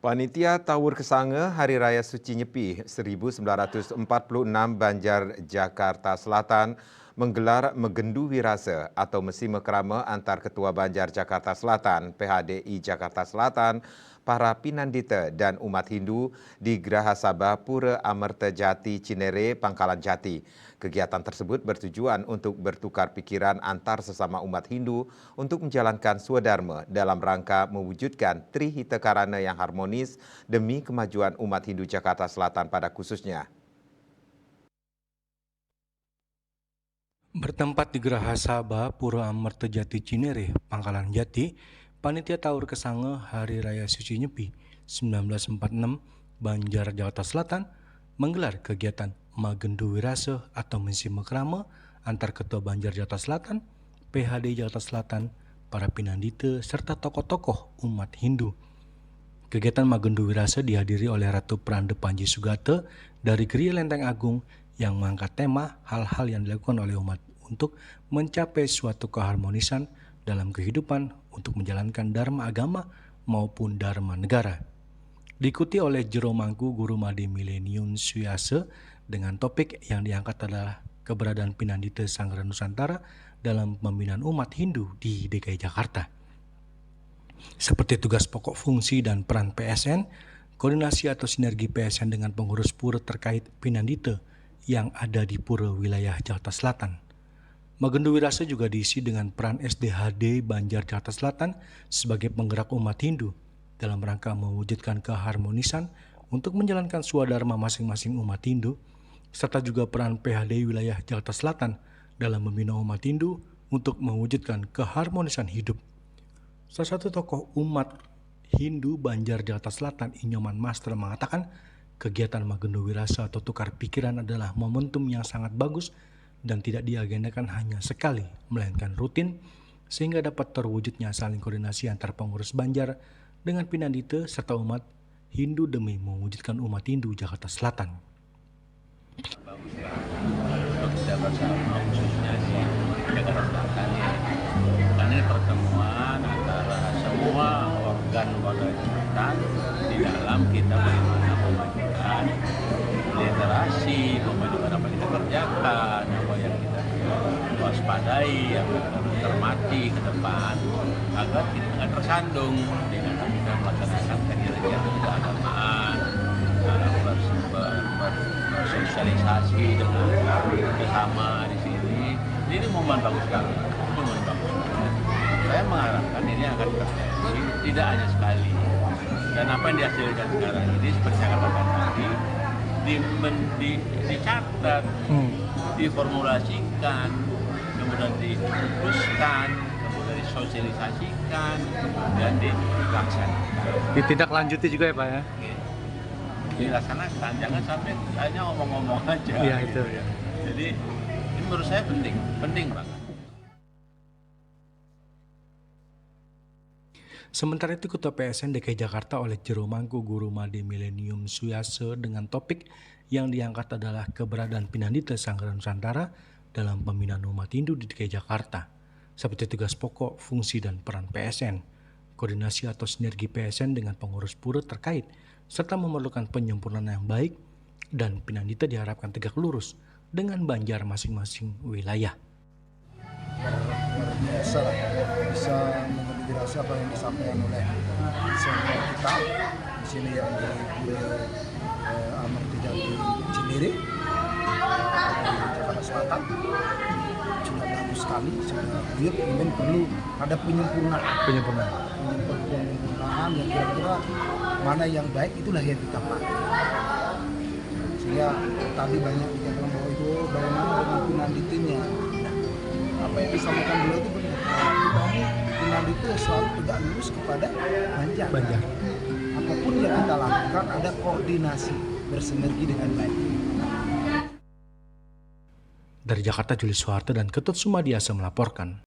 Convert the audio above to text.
Panitia Tawur Kesange Hari Raya Suci Nyepi 1946 Banjar, Jakarta Selatan menggelar Megendu Wirase atau Mesi Mekrama antar Ketua Banjar Jakarta Selatan, PHDI Jakarta Selatan, para Pinandita dan umat Hindu di Geraha Sabah Pura Amerta Jati Cinere, Pangkalan Jati. Kegiatan tersebut bertujuan untuk bertukar pikiran antar sesama umat Hindu untuk menjalankan swadharma dalam rangka mewujudkan Trihita Karana yang harmonis demi kemajuan umat Hindu Jakarta Selatan pada khususnya. Bertempat di Geraha Sabah, Pura Amerta Jati Cinere, Pangkalan Jati, Panitia Tawur Kesange Hari Raya Suci Nyepi 1946 Banjar, Jakarta Selatan menggelar kegiatan Magendu Wirase atau Mesi Mekrama antar Ketua Banjar Jakarta Selatan, PHD Jakarta Selatan, para Pinandita, serta tokoh-tokoh umat Hindu. Kegiatan Magendu Wirase dihadiri oleh Ratu Prande Panji Sugate dari Geria Lenteng Agung yang mengangkat tema hal-hal yang dilakukan oleh umat untuk mencapai suatu keharmonisan dalam kehidupan untuk menjalankan dharma agama maupun dharma negara. Diikuti oleh Jero Mangku Guru Madi Milenium Suyase dengan topik yang diangkat adalah keberadaan Pinandita Sanggaran Nusantara dalam pembinaan umat Hindu di DKI Jakarta. Seperti tugas pokok fungsi dan peran PSN, koordinasi atau sinergi PSN dengan pengurus pura terkait Pinandita yang ada di pura wilayah Jakarta Selatan. Magendu Wirase juga diisi dengan peran SDHD Banjar Jakarta Selatan sebagai penggerak umat Hindu dalam rangka mewujudkan keharmonisan untuk menjalankan swadharma masing-masing umat Hindu, serta juga peran PHD wilayah Jakarta Selatan dalam membina umat Hindu untuk mewujudkan keharmonisan hidup. Salah satu tokoh umat Hindu Banjar Jakarta Selatan, Inyoman Master, mengatakan kegiatan Magendu Wirase atau tukar pikiran adalah momentum yang sangat bagus dan tidak diagendakan hanya sekali, melainkan rutin, sehingga dapat terwujudnya saling koordinasi antar pengurus Banjar dengan Pinandita serta umat Hindu demi mewujudkan umat Hindu Jakarta Selatan. Bagus untuk kita bersama khususnya di Jakarta Selatan ya. Karena ini pertemuan antara semua organ pemerintahan di dalam kita bagaimana memajukan literasi, memajukan apa yang kita kerjakan, apa yang kita waspadai, yang kita cermati ke depan agar kita tidak tersandung dengan kita melaksanakan kegiatan keagamaan, bersosialisasi dengan bersama di sini. Ini momen bagus sekali. Momen bagus. Saya mengharapkan ini akan terjadi tidak hanya sekali. Dan apa yang dihasilkan sekarang ini seperti saya katakan tadi dicatat, diformulasikan, kemudian diputuskan, kemudian disosialisasikan dan dilaksanakan. Ditindaklanjuti juga ya Pak ya? Dilaksanakan, jangan sampai hanya ngomong-ngomong aja. Iya gitu. itu ya. Jadi ini menurut saya penting banget. Sementara itu Ketua PSN DKI Jakarta oleh Jero Mangku Guru Madi Milenium Suyase dengan topik yang diangkat adalah keberadaan Pinandita Sanggaran Nusantara dalam pembinaan umat Hindu di DKI Jakarta, seperti tugas pokok, fungsi dan peran PSN, koordinasi atau sinergi PSN dengan pengurus pura terkait, serta memerlukan penyempurnaan yang baik dan Pinandita diharapkan tegak lurus dengan Banjar masing-masing wilayah. Biasa bisa menginspirasi apa yang disampaikan oleh senior kita di sini yang di Pura Amerta Jati Cinere di Jakarta Selatan. Sudah bagus sekali, sudah clear, kemudian perlu ada penyempurnaan yang kira-kira mana yang baik itulah yang kita pakai. Sehingga tadi banyak dikatakan bahwa itu bagaimana dengan Pinanditinya. Apa yang disampaikan beliau itu benar. Pinandita selalu tegak lurus kepada Banjar. Apapun yang kita lakukan ada koordinasi bersinergi dengan baik. Dari Jakarta, Julius Soeharto dan Ketut Sumadiasa melaporkan.